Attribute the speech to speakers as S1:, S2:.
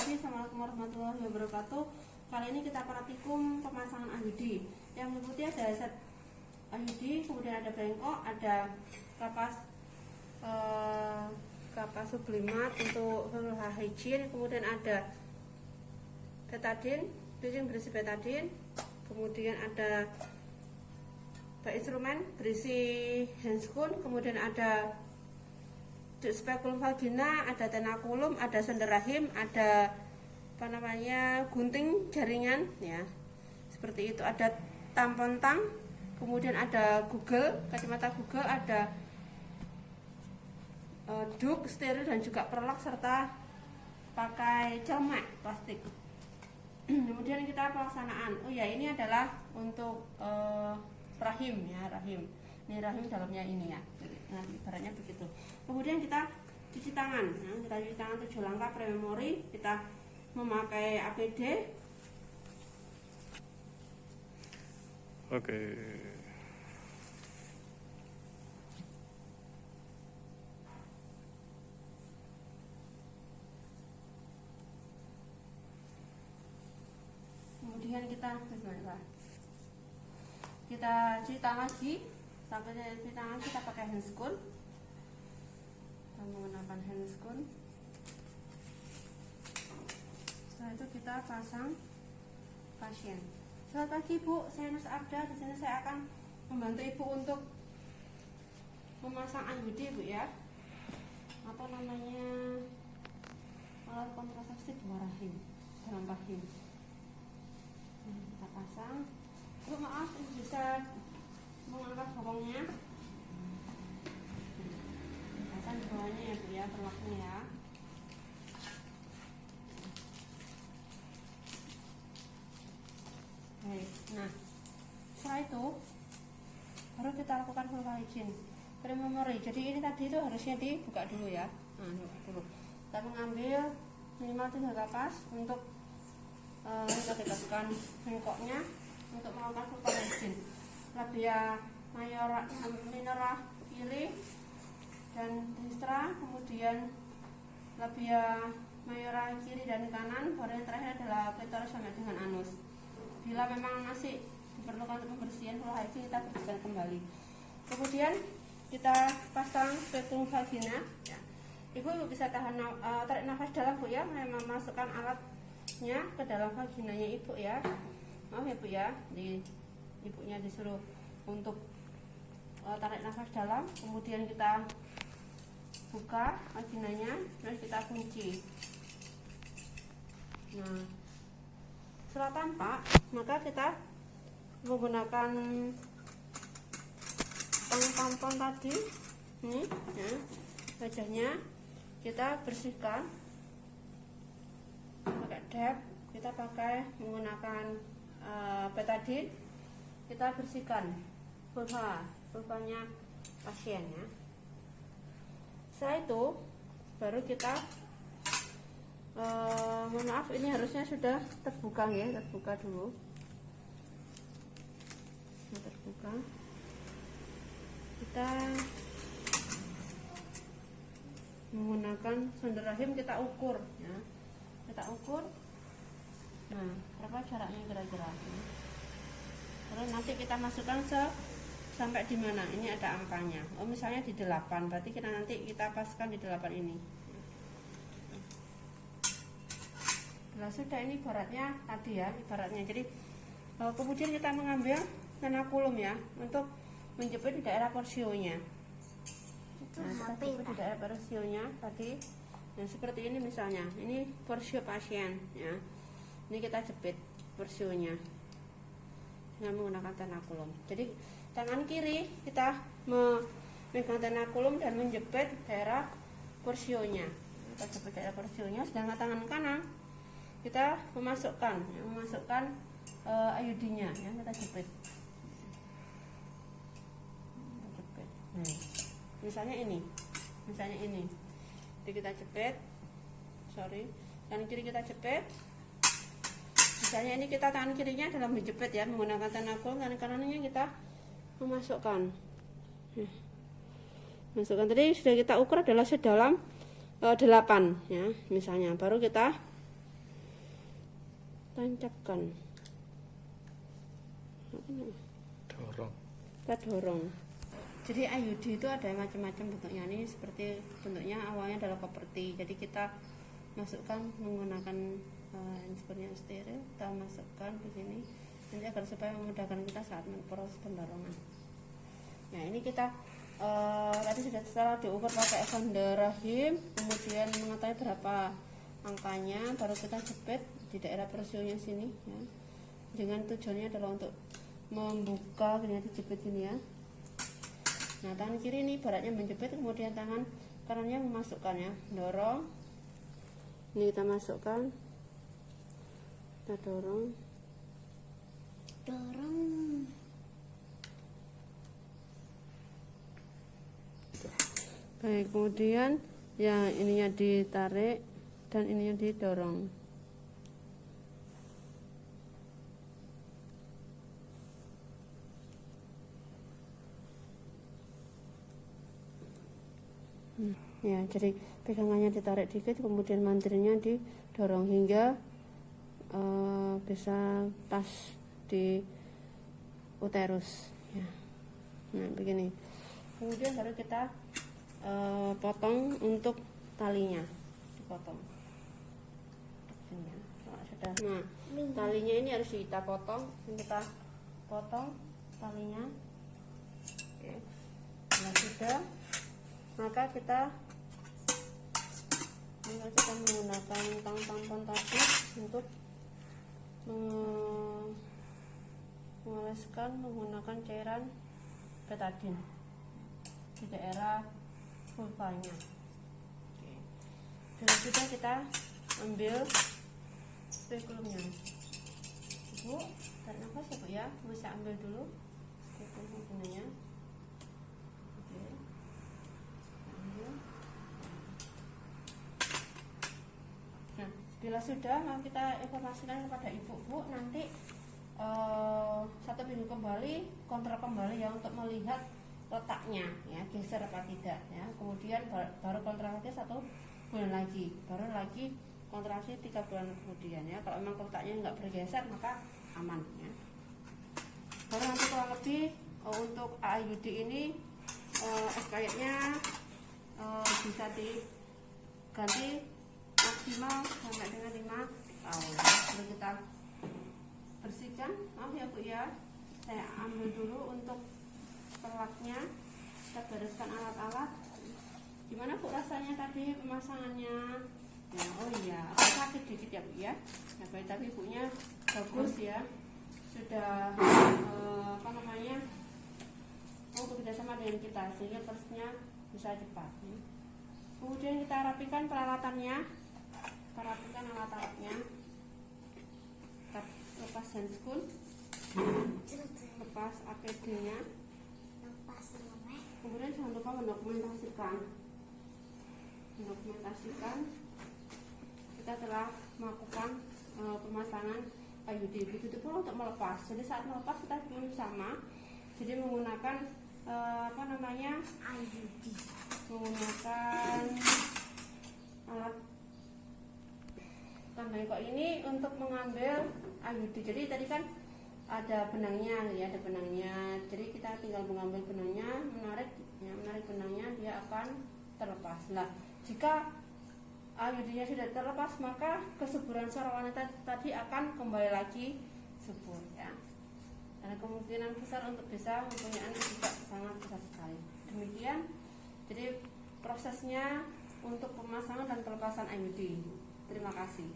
S1: pagi, assalamualaikum warahmatullahi wabarakatuh. Kali ini kita praktikum pemasangan IUD. Yang mengikuti ada set IUD, kemudian ada bengkok, ada kapas sublimat untuk hygiene, kemudian ada betadine, berisi betadine, kemudian ada instrumen berisi handscoon, kemudian ada spekulum vagina, ada tenakulum, ada sender rahim, ada gunting jaringan ya, seperti itu. Ada tampon tang, kemudian ada Google, kacamata Google, ada duk steril dan juga perlak, serta pakai celemek plastik. Kemudian kita pelaksanaan. Oh ya, ini adalah untuk rahim ya, rahim. Ini rahim dalamnya ini ya. Nah, ibaratnya begitu. Kemudian kita cuci tangan. Nah, kita cuci tangan 7 langkah pre-memori. Kita memakai APD.
S2: Oke.
S1: Kemudian kita cuci tangan lagi. Sampai cuci tangan kita pakai handscoon. Kita menggunakan handscoon. Setelah itu kita pasang pasien. Selamat pagi Bu, saya Nurse Abda. Di sini saya akan membantu Ibu untuk memasang IUD Bu ya. Alat kontrasepsi dua rahim, dalam rahim. Nah, kita pasang. Bu, maaf, bisa mengangkat bokongnya. Pasang di bawahnya ya Bu ya, perlaknya ya. Baik, nah setelah itu baru kita lakukan full hygiene pre-memori. Jadi ini tadi itu harusnya dibuka dulu ya. Nah, dibuka dulu. Kita mengambil minimal 3 kapas untuk kita dekatkan bengkoknya untuk melakukan full hygiene. Labia minora kiri dan distra, kemudian labia mayora kiri dan kanan, baru yang terakhir adalah klitoris sampai dengan anus. Bila memang masih diperlukan untuk pembersihan full hygiene, kita bersihkan kembali. Kemudian kita pasang spekulum vagina ya. Ibu bisa tarik nafas dalam Bu ya, memasukkan alatnya ke dalam vaginanya Ibu ya. Maaf ya Bu ya, ibunya disuruh untuk tarik nafas dalam, kemudian kita buka vaginanya, terus kita kunci. Nah, setelah tampak, maka kita menggunakan tampon tadi ini ya, wajahnya kita bersihkan pakai dep, kita pakai menggunakan betadine, kita bersihkan vulvanya pasien ya. Setelah itu baru kita mohon maaf, ini harusnya sudah terbuka ya, terbuka dulu. Terbuka. Kita menggunakan sonder rahim, kita ukur ya. Kita ukur. Nah, berapa jaraknya kira-kira? Terus nanti kita masukkan sampai di mana? Ini ada angkanya. Oh, misalnya di 8, berarti kita paskan di 8 ini. Nah, sudah, ini ibaratnya tadi ya, ibaratnya. Jadi kemudian kita mengambil tenakulum ya, untuk menjepit di daerah porsionya. Nah, kita jepit di daerah porsionya tadi. Nah, seperti ini misalnya, ini porsio pasien ya. Ini kita jepit porsionya dengan menggunakan tenakulum. Jadi tangan kiri kita memegang tenakulum dan menjepit daerah porsionya. Kita jepit daerah porsionya, sedangkan tangan kanan kita memasukkan IUD-nya ya, kita jepit. Nah, misalnya ini, jadi kita jepit, tangan kiri kita jepit. Misalnya ini kita tangan kirinya dalam menjepit ya, menggunakan tenakulum, tangan kanannya kita memasukkan. Masukkan tadi sudah kita ukur adalah sedalam 8 ya, misalnya. Baru kita tancapkan, kita dorong. Jadi IUD itu ada macam-macam bentuknya. Ini seperti bentuknya awalnya adalah koperti, jadi kita masukkan menggunakan seperti steril, kita masukkan di sini nanti agar supaya memudahkan kita saat proses pendorongan. Nah ini kita tadi sudah setelah diukur pakai sonde rahim, kemudian mengetahui berapa angkanya, baru kita jepit di daerah persionya sini ya. Dengan tujuannya adalah untuk membuka, gini dijepit gini ya. Nah tangan kiri ini baratnya menjepit, kemudian tangan kanannya memasukkannya, dorong. Ini kita masukkan, kita dorong. Baik, kemudian ya ininya ditarik dan ininya didorong. Ya, jadi pegangannya ditarik dikit, kemudian mandirnya didorong hingga bisa pas di uterus ya. Nah begini, kemudian baru kita potong untuk talinya, dipotong. Nah talinya ini harus kita potong, kita potong talinya. Oke. Nah sudah, maka kita menggunakan tang tampon tadi untuk mengoleskan menggunakan cairan betadine di daerah vulvanya. Dan sudah kita ambil spekulumnya. Bu, tarik nafas ya Bu ya, bisa ambil dulu spekulumnya. Oke. Ambil. Nah, bila sudah, mau kita informasikan kepada ibu Bu, nanti 1 minggu kembali kontrol kembali ya untuk melihat letaknya ya, geser apa tidak ya. Kemudian baru kontrasi 1 bulan lagi, baru lagi kontrasi 3 bulan kemudian ya. Kalau memang letaknya nggak bergeser maka aman ya. Baru nanti kurang lebih untuk IUD ini SKY-nya bisa diganti maksimal sampai dengan 5 tahun. Lalu kita bersihkan, maaf ya Bu ya, saya ambil dulu untuk pelatnya, kita bereskan alat-alat. Gimana Bu rasanya tadi pemasangannya? Ya, oh iya, sakit dikit ya Bu ya. Nah, tapi ibunya bagus ya, sudah bekerja sama dengan kita sehingga prosesnya bisa cepat. Kemudian kita rapikan peralatannya, kita rapikan alat-alatnya, kita lepas handscoon, lepas APD-nya. Kemudian jangan lupa mendokumentasikan kita telah melakukan pemasangan IUD. Begitu pula untuk melepas. Jadi saat melepas kita pun sama. Jadi menggunakan IUD, menggunakan alat tambah kok ini untuk mengambil IUD. Jadi tadi kan ada benangnya ya, ada benangnya. Jadi kita tinggal mengambil benangnya, menarik benangnya, dia akan terlepas. Nah, jika IUD-nya sudah terlepas, maka kesuburan seorang wanita tadi akan kembali lagi subur ya. Karena kemungkinan besar untuk bisa mempunyai anak juga sangat besar sekali. Demikian, jadi prosesnya untuk pemasangan dan pelepasan IUD. Terima kasih.